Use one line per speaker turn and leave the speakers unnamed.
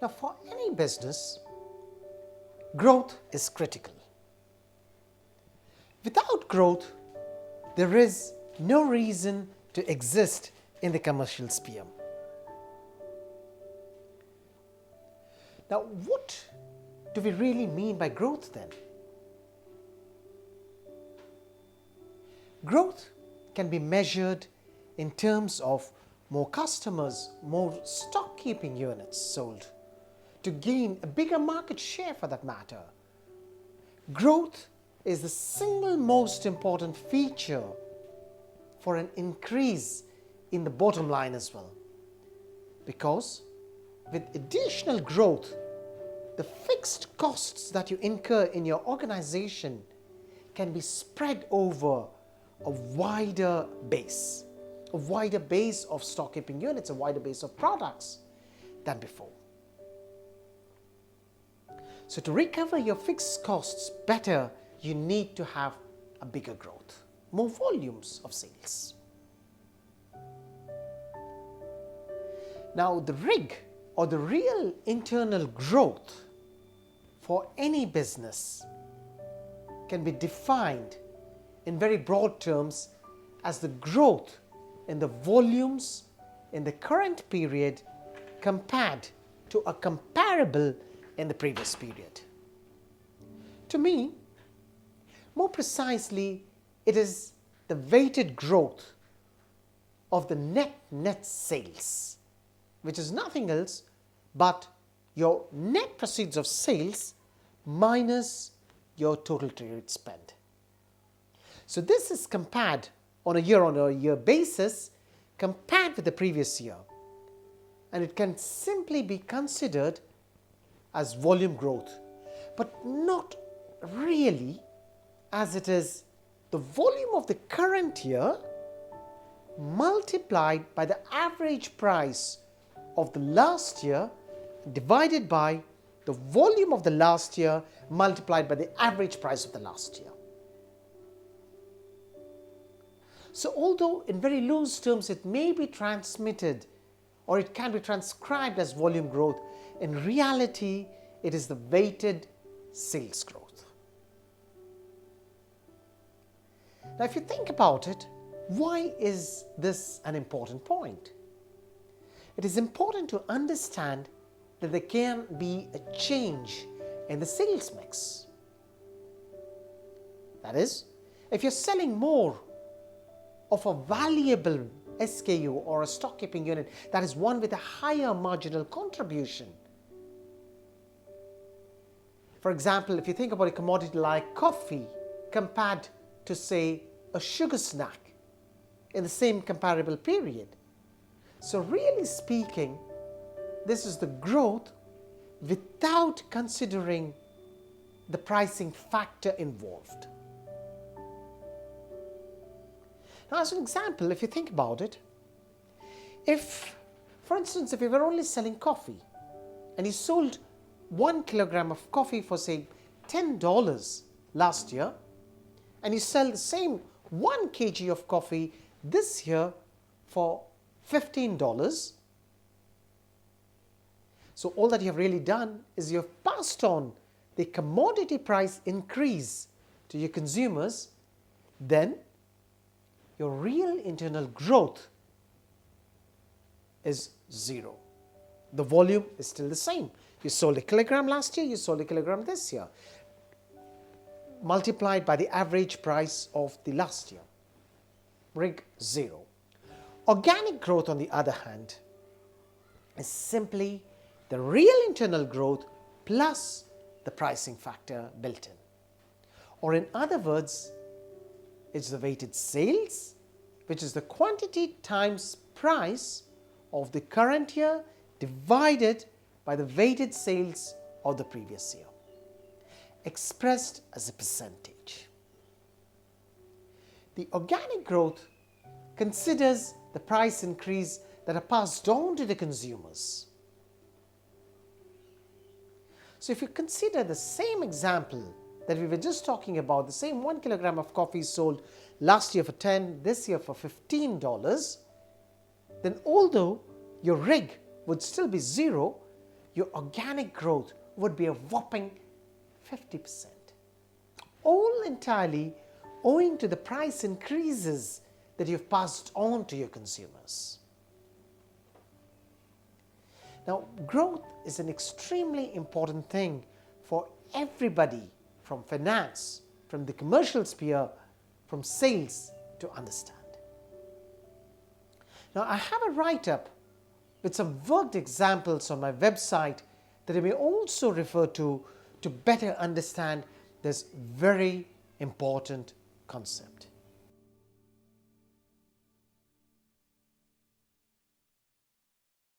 Now, for any business, growth is critical. Without growth, there is no reason to exist in the commercial sphere. Now, what do we really mean by growth then? Growth can be measured in terms of more customers, more stock keeping units sold, to gain a bigger market share for that matter. Growth is the single most important feature for an increase in the bottom line as well. Because with additional growth, the fixed costs that you incur in your organization can be spread over a wider base of stock keeping units, a wider base of products than before. So to recover your fixed costs better, you need to have a bigger growth, more volumes of sales. Now, the RIG, or the real internal growth for any business, can be defined in very broad terms as the growth in the volumes in the current period compared to a comparable in the previous period. To me, more precisely, it is the weighted growth of the net sales, which is nothing else but your net proceeds of sales minus your total trade spend. So this is compared on a year-on-year basis compared with the previous year, and it can simply be considered as volume growth, but not really, as it is the volume of the current year multiplied by the average price of the last year divided by the volume of the last year multiplied by the average price of the last year. So although in very loose terms it may be transmitted or it can be transcribed as volume growth, in reality it is the weighted sales growth. Now, if you think about it, why is this an important point? It is important to understand that there can be a change in the sales mix. That is, if you're selling more of a valuable SKU or a stock keeping unit, that is one with a higher marginal contribution. For example, if you think about a commodity like coffee compared to, say, a sugar snack in the same comparable period. So really speaking, this is the growth without considering the pricing factor involved. Now, as an example, if you think about it, if, for instance, if you were only selling coffee and you sold 1 kilogram of coffee for, say, $10 last year, and you sell the same 1 kg of coffee this year for $15, so all that you have really done is you have passed on the commodity price increase to your consumers, then your real internal growth is zero. The volume is still the same. You sold a kilogram last year, you sold a kilogram this year, multiplied by the average price of the last year. RIG zero. Organic growth, on the other hand, is simply the real internal growth plus the pricing factor built in. Or in other words, it's the weighted sales, which is the quantity times price of the current year divided by the weighted sales of the previous year, expressed as a percentage. The organic growth considers the price increase that are passed on to the consumers. So if you consider the same example that we were just talking about, the same 1 kilogram of coffee sold last year for $10, this year for $15, then although your RIG would still be zero, your organic growth would be a whopping 50%. All entirely owing to the price increases that you've passed on to your consumers. Now, growth is an extremely important thing for everybody from finance, from the commercial sphere, from sales to understand. Now, I have a write-up with some worked examples on my website that I may also refer to better understand this very important concept.